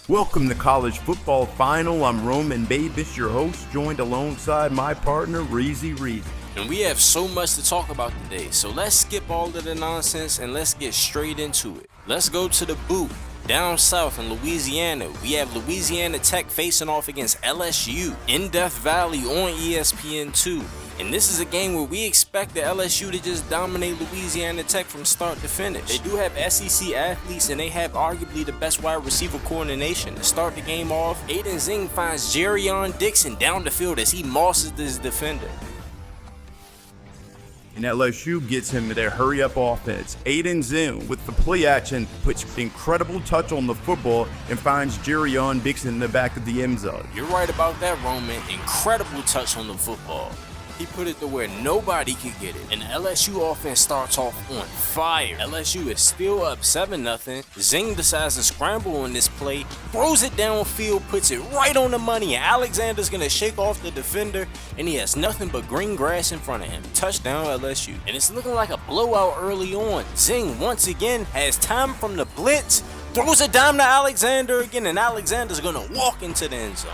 Welcome to College Football Final. I'm Roman Babis, your host, joined alongside my partner, Reezy Reed. And we have so much to talk about today, so let's skip all of the nonsense and let's get straight into it. Let's go to the boot. Down south in Louisiana, we have Louisiana Tech facing off against LSU in Death Valley on ESPN2. And this is a game where we expect the LSU to just dominate Louisiana Tech from start to finish. They do have SEC athletes and they have arguably the best wide receiver core in the nation. To start the game off, Aiden Zing finds Jerrion Dixon down the field as he mosses his defender. And LSU gets him their hurry-up offense. Aiden Zing with the play action puts incredible touch on the football and finds Jerrion Dixon in the back of the end zone. You're right about that, Roman. Incredible touch on the football. He put it to where nobody could get it. And the LSU offense starts off on fire. LSU is still up 7-0. Zing decides to scramble on this play, throws it downfield, puts it right on the money, and Alexander's gonna shake off the defender, and he has nothing but green grass in front of him. Touchdown LSU. And it's looking like a blowout early on. Zing once again has time from the blitz, throws a dime to Alexander again, and Alexander's gonna walk into the end zone.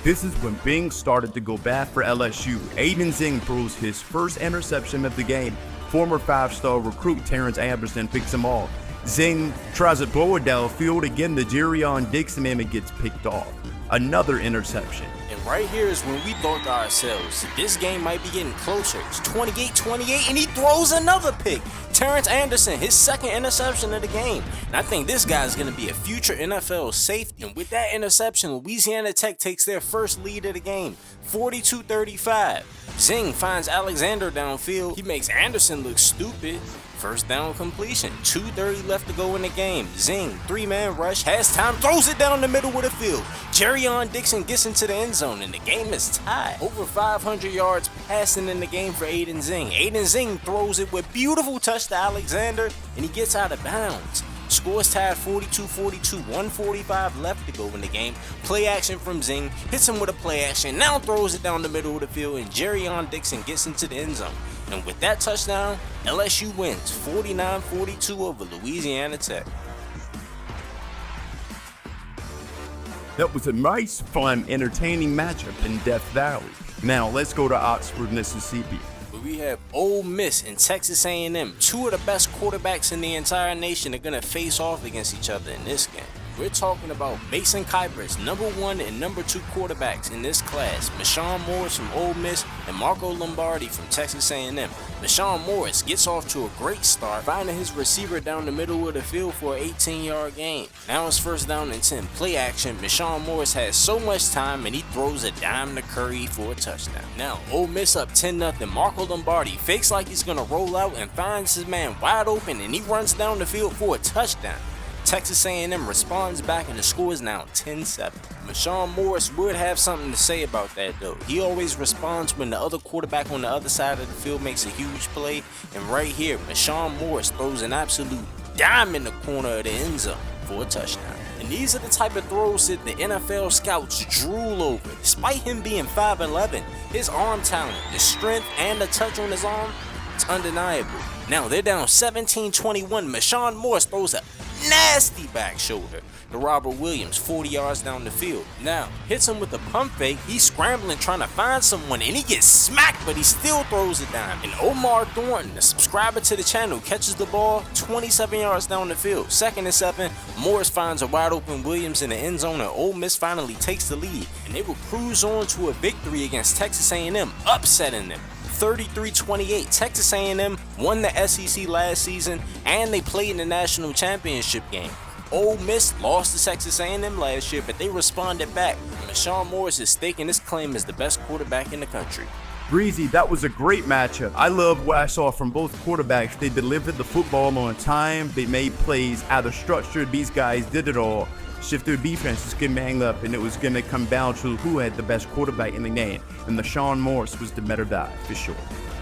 This is when Bing started to go bad for LSU. Aiden Zing throws his first interception of the game. Former 5-star recruit Terrence Anderson picks him off. Zing tries to throw it downfield again to Jerrion Dixon and it gets picked off. Another interception. And right here is when we thought to ourselves, this game might be getting closer. It's 28-28 and he throws another pick. Terrence Anderson, his second interception of the game. And I think this guy is going to be a future NFL safety. And with that interception, Louisiana Tech takes their first lead of the game, 42-35. Zing finds Alexander downfield. He makes Anderson look stupid. First down completion, 2:30 left to go in the game. Zing, three-man rush, has time, throws it down the middle of the field. Jerrion Dixon gets into the end zone and the game is tied. Over 500 yards passing in the game for Aiden Zing. Aiden Zing throws it with beautiful touch to Alexander and he gets out of bounds. Scores tied 42-42, 1:45 left to go in the game. Play action from Zing, hits him with a play action, now throws it down the middle of the field and Jerrion Dixon gets into the end zone. And with that touchdown, LSU wins 49-42 over Louisiana Tech. That was a nice, fun, entertaining matchup in Death Valley. Now let's go to Oxford, Mississippi. We have Ole Miss and Texas A&M. Two of the best quarterbacks in the entire nation are going to face off against each other in this game. We're talking about Mason Kuiper's #1 and #2 quarterbacks in this class, Marshawn Morris from Ole Miss and Marco Lombardi from Texas A&M. Marshawn Morris gets off to a great start, finding his receiver down the middle of the field for an 18-yard gain. Now it's first down and 10. Play action, Marshawn Morris has so much time and he throws a dime to Curry for a touchdown. Now, Ole Miss up 10-0. Marco Lombardi fakes like he's going to roll out and finds his man wide open and he runs down the field for a touchdown. Texas A&M responds back and the score is now 10-7. Marshawn Morris would have something to say about that though. He always responds when the other quarterback on the other side of the field makes a huge play. And right here, Marshawn Morris throws an absolute dime in the corner of the end zone for a touchdown. And these are the type of throws that the NFL scouts drool over. Despite him being 5'11", his arm talent, the strength, and the touch on his arm, it's undeniable. Now they're down 17-21. Marshawn Morris throws a nasty back shoulder to Robert Williams 40 yards down the field. Now hits him with a pump fake. He's scrambling trying to find someone and he gets smacked, but he still throws it down. And Omar Thornton, a subscriber to the channel, catches the ball 27 yards down the field. 2nd and 7. Morris finds a wide open Williams in the end zone and Ole Miss finally takes the lead. And they will cruise on to a victory against Texas A&M, upsetting them 33-28. Texas A&M won the SEC last season and they played in the national championship game. Ole Miss lost to Texas A&M last year, but they responded back. Marshawn Morris is staking his claim as the best quarterback in the country. Breezy, that was a great matchup. I love what I saw from both quarterbacks. They delivered the football on time. They made plays out of structure. These guys did it all. Shifted defenses could man up, and it was going to come down to who had the best quarterback in the game. And Marshawn Morris was the better guy, for sure.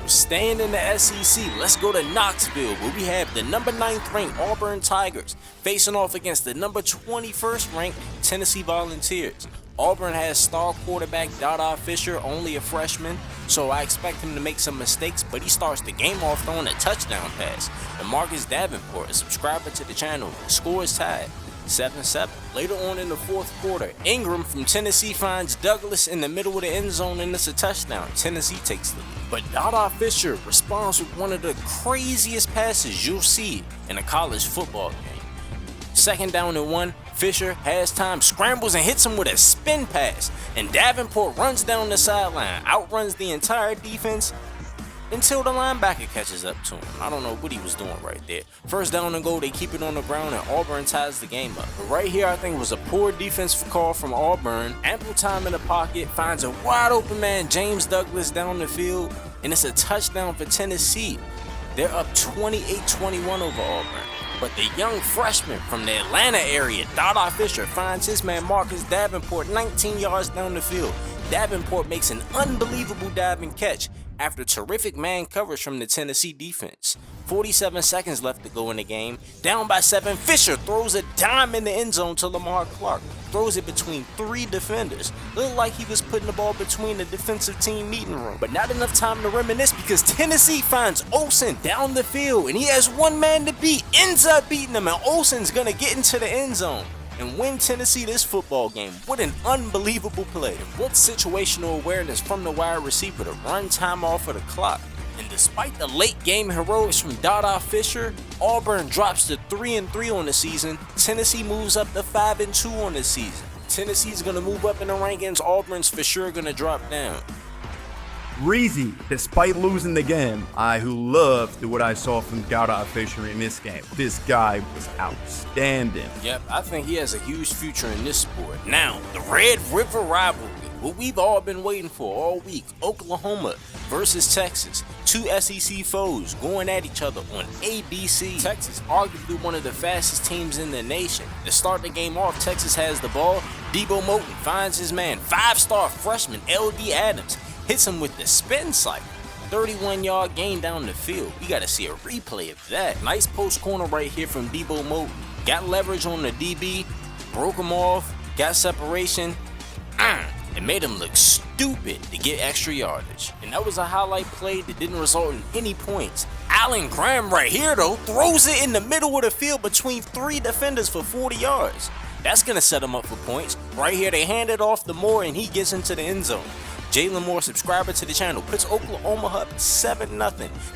Staying in the SEC, let's go to Knoxville, where we have the number 9th ranked Auburn Tigers facing off against the number 21st ranked Tennessee Volunteers. Auburn has star quarterback Dada Fisher, only a freshman, so I expect him to make some mistakes, but he starts the game off throwing a touchdown pass. And Marcus Davenport, a subscriber to the channel, score is tied 7-7. Later on in the fourth quarter, Ingram from Tennessee finds Douglas in the middle of the end zone and it's a touchdown. Tennessee takes the lead. But Dada Fisher responds with one of the craziest passes you'll see in a college football game. 2nd down and 1, Fisher has time, scrambles and hits him with a spin pass, and Davenport runs down the sideline, outruns the entire defense until the linebacker catches up to him. I don't know what he was doing right there. 1st down and goal, they keep it on the ground and Auburn ties the game up. But right here, I think it was a poor defensive call from Auburn. Ample time in the pocket, finds a wide open man, James Douglas, down the field, and it's a touchdown for Tennessee. They're up 28-21 over Auburn. But the young freshman from the Atlanta area, Dada Fisher, finds his man Marcus Davenport 19 yards down the field. Davenport makes an unbelievable diving catch after terrific man coverage from the Tennessee defense. 47 seconds left to go in the game. Down by 7, Fisher throws a dime in the end zone to Lamar Clark. Throws it between 3 defenders. Looked like he was putting the ball between the defensive team meeting room. But not enough time to reminisce because Tennessee finds Olsen down the field and he has one man to beat. Ends up beating him and Olsen's gonna get into the end zone and win Tennessee this football game. What an unbelievable play. And what situational awareness from the wide receiver to run time off of the clock. And despite the late game heroics from Dada Fisher, Auburn drops to 3-3 on the season. Tennessee moves up to 5-2 on the season. Tennessee's gonna move up in the rankings. Auburn's for sure gonna drop down. Breezy, despite losing the game, who loved what I saw from Dada Fisher in this game. This guy was outstanding. Yep, I think he has a huge future in this sport. Now, the Red River rivalry, what we've all been waiting for all week. Oklahoma versus Texas. 2 SEC foes going at each other on ABC. Texas, arguably one of the fastest teams in the nation. To start the game off, Texas has the ball. Debo Moten finds his man, 5-star freshman LD Adams. Hits him with the spin cycle. 31-yard gain down the field. We got to see a replay of that. Nice post corner right here from Debo Moten. Got leverage on the DB, broke him off, got separation. It made him look stupid to get extra yardage. And that was a highlight play that didn't result in any points. Allen Graham right here though throws it in the middle of the field between 3 defenders for 40 yards. That's going to set him up for points. Right here they hand it off to Moore and he gets into the end zone. Jalen Moore, subscriber to the channel, puts Oklahoma up 7-0.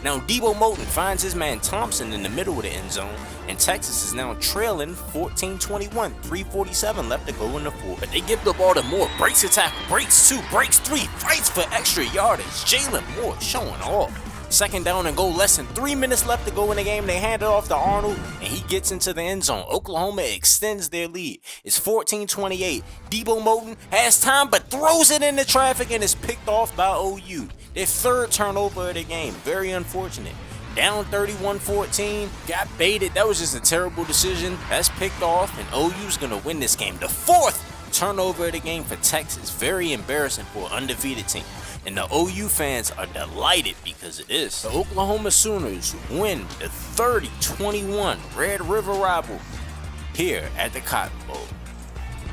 Now Debo Moten finds his man Thompson in the middle of the end zone, and Texas is now trailing 14-21, 3:47 left to go in the fourth. But they give the ball to Moore, breaks a tackle, breaks 2, breaks 3, fights for extra yardage. Jalen Moore showing off. 2nd down and goal, less than 3 minutes left to go in the game. They hand it off to Arnold, and he gets into the end zone. Oklahoma extends their lead. It's 14-28. Debo Moten has time, but throws it into traffic and is picked off by OU. Their 3rd turnover of the game. Very unfortunate. Down 31-14. Got baited. That was just a terrible decision. That's picked off, and OU's going to win this game. The 4th turnover of the game for Texas. Very embarrassing for an undefeated team. And the OU fans are delighted because of this. The Oklahoma Sooners win the 30-21 Red River rivalry here at the Cotton Bowl.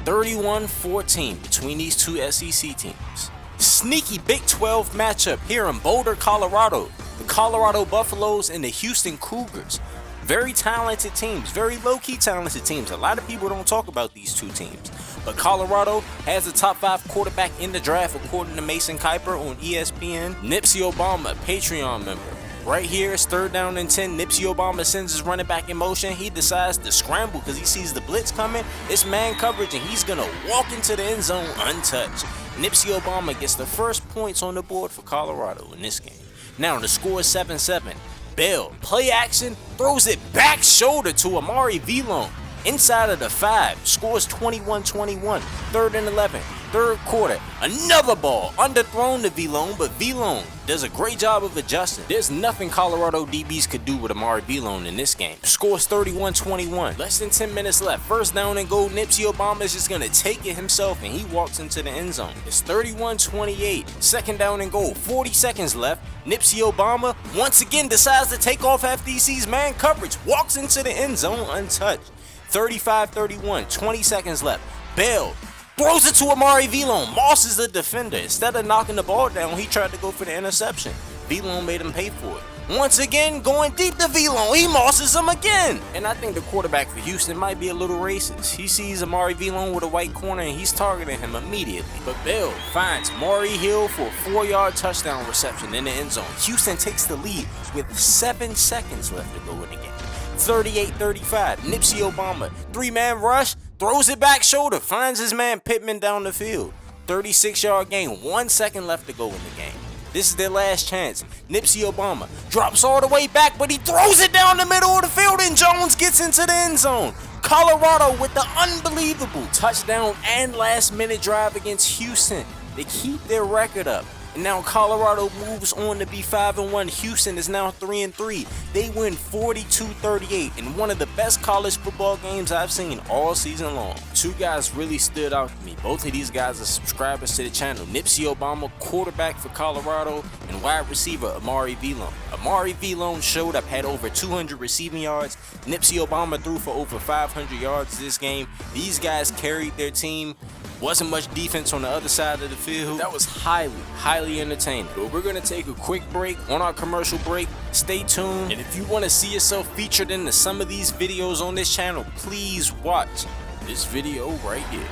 31-14 between these 2 SEC teams. Sneaky Big 12 matchup here in Boulder, Colorado. The Colorado Buffaloes and the Houston Cougars. Very talented teams, very low-key talented teams. A lot of people don't talk about these 2 teams. But Colorado has the top 5 quarterback in the draft according to Mason Kiper on ESPN. Nipsey Obama, a Patreon member. Right here, it's 3rd down and 10. Nipsey Obama sends his running back in motion. He decides to scramble because he sees the blitz coming. It's man coverage and he's going to walk into the end zone untouched. Nipsey Obama gets the first points on the board for Colorado in this game. Now the score is 7-7. Bell, play action, throws it back shoulder to Amari Villone. Inside of the 5, scores 21-21, 3rd and 11, 3rd quarter. Another ball underthrown to Villone, but Villone does a great job of adjusting. There's nothing Colorado DBs could do with Amari Villone in this game. Scores 31-21, less than 10 minutes left. 1st down and goal, Nipsey Obama is just gonna take it himself and he walks into the end zone. It's 31-28, 2nd down and goal, 40 seconds left. Nipsey Obama once again decides to take off after he sees man coverage, walks into the end zone untouched. 35-31, 20 seconds left. Bell throws it to Amari Villone. Moss is the defender. Instead of knocking the ball down, he tried to go for the interception. Villone made him pay for it. Once again, going deep to Vlone, he mosses him again. And I think the quarterback for Houston might be a little racist. He sees Amari Vlone with a white corner and he's targeting him immediately. But Bill finds Maury Hill for a 4-yard touchdown reception in the end zone. Houston takes the lead with 7 seconds left to go in the game. 38-35, Nipsey Obama, 3-man rush, throws it back shoulder, finds his man Pittman down the field. 36-yard gain, 1 second left to go in the game. This is their last chance. Nipsey Obama drops all the way back, but he throws it down the middle of the field and Jones gets into the end zone. Colorado with the unbelievable touchdown and last-minute drive against Houston. They keep their record up. And now Colorado moves on to be 5-1. Houston is now 3-3. They win 42-38 in one of the best college football games I've seen all season long. 2 guys really stood out to me. Both of these guys are subscribers to the channel. Nipsey Obama, quarterback for Colorado, and wide receiver Amari Vlone. Amari Vlone showed up, had over 200 receiving yards. Nipsey Obama threw for over 500 yards this game. These guys carried their team. Wasn't much defense on the other side of the field. That was highly entertaining. But we're going to take a quick break. On our commercial break, stay tuned. And if you want to see yourself featured in some of these videos on this channel, please watch this video right here.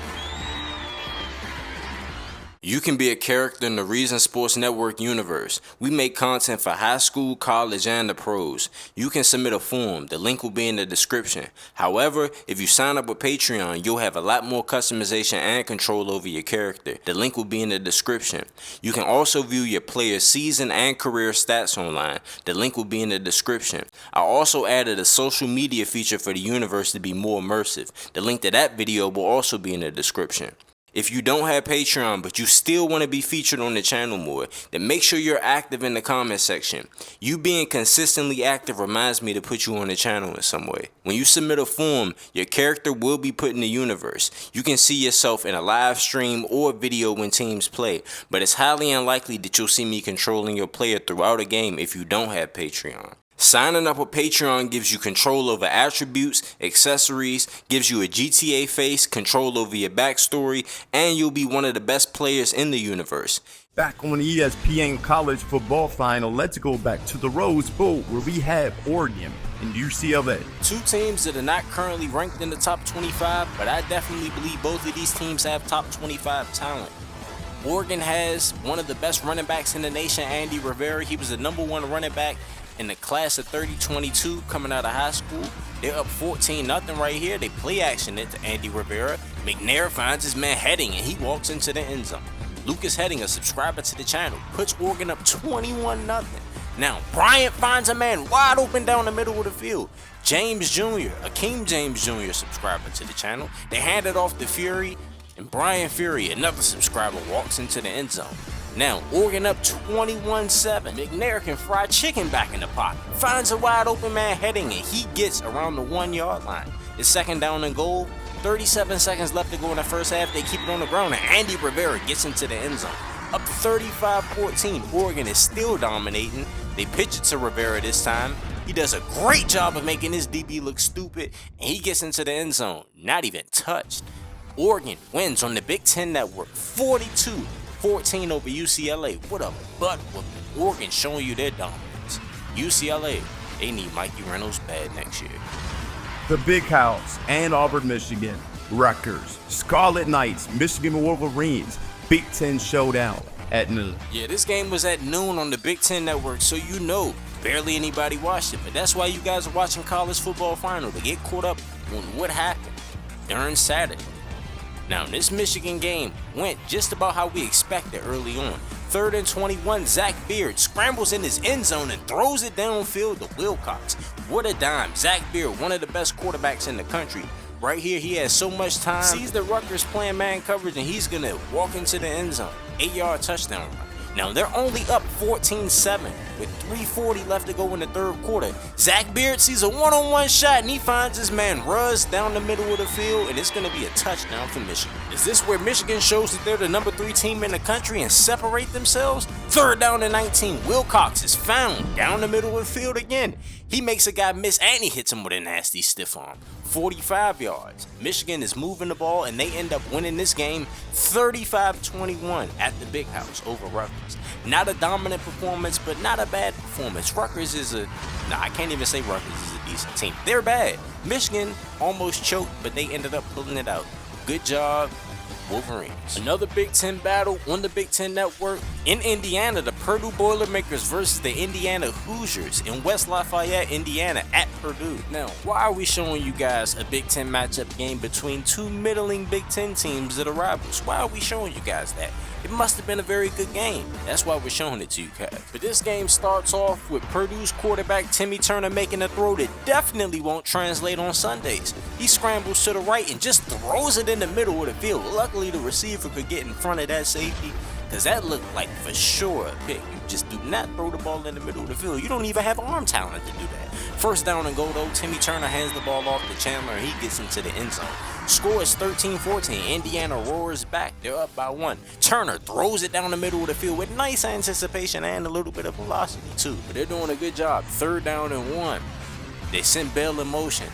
You can be a character in the Reason Sports Network universe. We make content for high school, college, and the pros. You can submit a form. The link will be in the description. However, if you sign up with Patreon, you'll have a lot more customization and control over your character. The link will be in the description. You can also view your player's season and career stats online. The link will be in the description. I also added a social media feature for the universe to be more immersive. The link to that video will also be in the description. If you don't have Patreon, but you still want to be featured on the channel more, then make sure you're active in the comment section. You being consistently active reminds me to put you on the channel in some way. When you submit a form, your character will be put in the universe. You can see yourself in a live stream or video when teams play, but it's highly unlikely that you'll see me controlling your player throughout a game if you don't have Patreon. Signing up with Patreon gives you control over attributes, accessories, gives you a GTA face, control over your backstory, and you'll be one of the best players in the universe. Back on the ESPN college football final, let's go back to the Rose Bowl where we have Oregon and UCLA. 2 teams that are not currently ranked in the top 25, but I definitely believe both of these teams have top 25 talent. Oregon has one of the best running backs in the nation, Andy Rivera. He was the #1 running back in the class of 3022 coming out of high school. They're up 14-0 right here. They play action it to Andy Rivera. McNair finds his man Heading and he walks into the end zone. Lucas Heading, a subscriber to the channel, puts Oregon up 21-0. Now Bryant finds a man wide open down the middle of the field. James Jr., Akeem James Jr., subscriber to the channel. They hand it off to Fury, and Brian Fury, another subscriber, walks into the end zone. Now, Oregon up 21-7. McNair can fry chicken back in the pocket. Finds a wide open man Heading, and he gets around the 1-yard line. It's 2nd down and goal. 37 seconds left to go in the first half. They keep it on the ground, and Andy Rivera gets into the end zone. Up 35-14. Oregon is still dominating. They pitch it to Rivera this time. He does a great job of making his DB look stupid, and he gets into the end zone. Not even touched. Oregon wins on the Big Ten Network 42-14 over UCLA. What a butt whooping. Oregon showing you their dominance. UCLA, they need Mikey Reynolds bad next year. The Big House, Ann Arbor, Michigan, Rutgers, Scarlet Knights, Michigan Wolverines, Big Ten Showdown at noon. Yeah, this game was at noon on the Big Ten Network, so you know barely anybody watched it. But that's why you guys are watching college football final, to get caught up on what happened during Saturday. Now, this Michigan game went just about how we expected early on. 3rd and 21, Zach Beard scrambles in his end zone and throws it downfield to Wilcox. What a dime. Zach Beard, one of the best quarterbacks in the country. Right here, he has so much time. Sees the Rutgers playing man coverage, and he's going to walk into the end zone. 8-yard touchdown run. Now, they're only up 14-7 with 3:40 left to go in the 3rd quarter. Zach Beard sees a one-on-one shot, and he finds his man Ruz down the middle of the field, and it's going to be a touchdown for Michigan. Is this where Michigan shows that they're the #3 team in the country and separate themselves? 3rd down and 19. Wilcox is found down the middle of the field again. He makes a guy miss and he hits him with a nasty stiff arm. 45 yards. Michigan is moving the ball and they end up winning this game 35-21 at the Big House over Rutgers. Not a dominant performance, but not a bad performance. Rutgers is I can't even say Rutgers is a decent team. They're bad. Michigan almost choked, but they ended up pulling it out. Good job, Wolverines. Another Big Ten battle on the Big Ten Network. In Indiana, the Purdue Boilermakers versus the Indiana Hoosiers in West Lafayette, Indiana at Purdue. Now, why are we showing you guys a Big Ten matchup game between two middling Big Ten teams that are rivals? Why are we showing you guys that? It must have been a very good game. That's why we're showing it to you guys. But this game starts off with Purdue's quarterback Timmy Turner making a throw that definitely won't translate on Sundays. He scrambles to the right and just throws it in the middle of the field. Luckily, the receiver could get in front of that safety, because that looked like for sure a pick. You just do not throw the ball in the middle of the field. You don't even have arm talent to do that. First down and goal though, Timmy Turner hands the ball off to Chandler and he gets into the end zone. Score is 13-14. Indiana roars back. They're up by 1. Turner throws it down the middle of the field with nice anticipation and a little bit of velocity too. But they're doing a good job. Third down and 1. They send Bell in motion.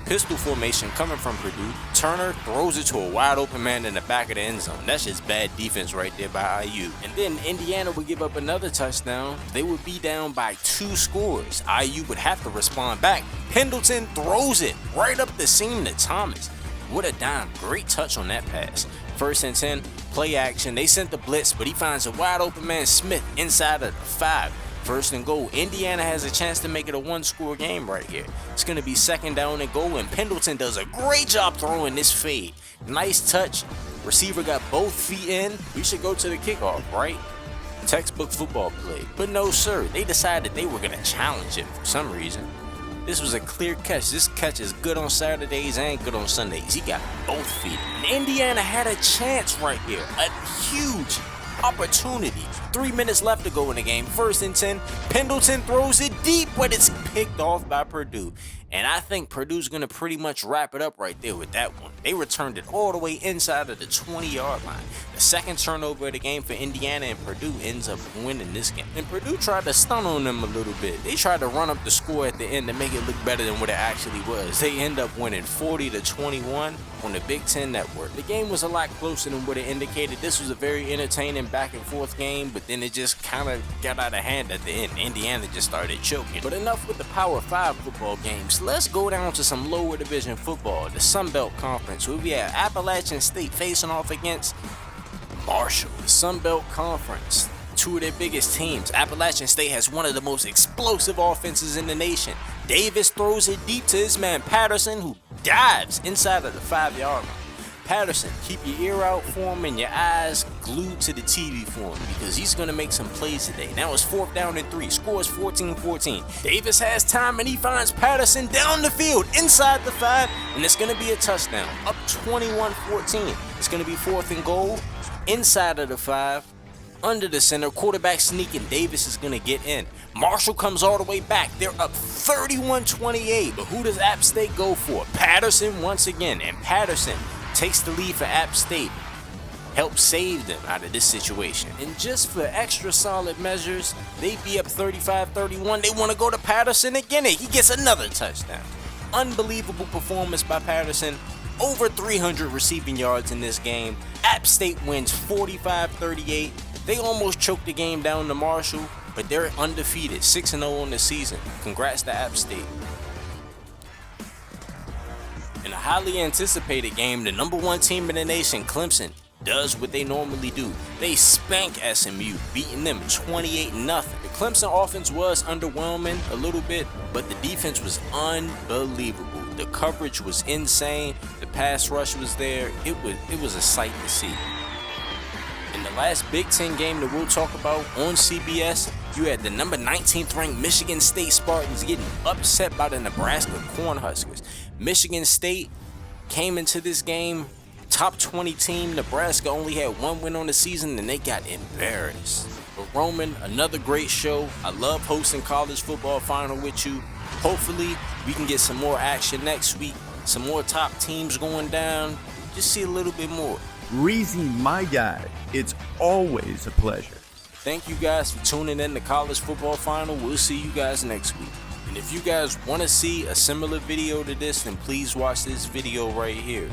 Pistol formation coming from Purdue. Turner throws it to a wide open man in the back of the end zone. That's just bad defense right there by IU. And then Indiana would give up another touchdown. They would be down by 2 scores. IU would have to respond back. Pendleton throws it right up the seam to Thomas. What a dime. Great touch on that pass. First and 10, play action. They sent the blitz, but he finds a wide open man, Smith, inside of the 5. First and goal. Indiana has a chance to make it a 1-score game right here. It's going to be second down and goal, and Pendleton does a great job throwing this fade. Nice touch. Receiver got both feet in. We should go to the kickoff, right? Textbook football play. But no, sir. They decided they were going to challenge it for some reason. This was a clear catch. This catch is good on Saturdays and good on Sundays. He got both feet. And Indiana had a chance right here. A huge opportunity. 3 minutes left to go in the game. First and 10. Pendleton throws it deep, but it's picked off by Purdue. And I think Purdue's going to pretty much wrap it up right there with that one. They returned it all the way inside of the 20-yard line. The second turnover of the game for Indiana, and Purdue ends up winning this game. And Purdue tried to stun on them a little bit. They tried to run up the score at the end to make it look better than what it actually was. They end up winning 40-21 on the Big Ten Network. The game was a lot closer than what it indicated. This was a very entertaining back and forth game, but then it just kind of got out of hand at the end. Indiana just started choking. But enough with the Power 5 football games. Let's go down to some lower division football, the Sun Belt Conference, where we have Appalachian State facing off against Marshall. The Sun Belt Conference, 2 of their biggest teams. Appalachian State has one of the most explosive offenses in the nation. Davis throws it deep to his man Patterson, who dives inside of the 5-yard line. Patterson, keep your ear out for him and your eyes glued to the TV for him, because he's going to make some plays today. Now it's 4th down and 3. Scores 14-14. Davis has time and he finds Patterson down the field inside the 5, and it's going to be a touchdown. Up 21-14. It's going to be 4th and goal inside of the 5. Under the center, quarterback sneaking. Davis is going to get in. Marshall comes all the way back. They're up 31-28. But who does App State go for? Patterson once again. And Patterson takes the lead for App State. Helps save them out of this situation. And just for extra solid measures, they be up 35-31. They want to go to Patterson again, and he gets another touchdown. Unbelievable performance by Patterson. Over 300 receiving yards in this game. App State wins 45-38. They almost choked the game down to Marshall, but they're undefeated, 6-0 on the season. Congrats to App State. In a highly anticipated game, the number 1 team in the nation, Clemson, does what they normally do. They spank SMU, beating them 28-0. The Clemson offense was underwhelming a little bit, but the defense was unbelievable. The coverage was insane. The pass rush was there. It was a sight to see. In the last Big Ten game that we'll talk about on CBS, you had the number 19th ranked Michigan State Spartans getting upset by the Nebraska Cornhuskers. Michigan State came into this game top 20 team. Nebraska only had 1 win on the season and they got embarrassed. But Roman, another great show. I love hosting college football final with you. Hopefully we can get some more action next week, some more top teams going down, just see a little bit more. Reezy, my guy, it's always a pleasure. Thank you guys for tuning in to College Football Final. We'll see you guys next week. And if you guys want to see a similar video to this, then please watch this video right here.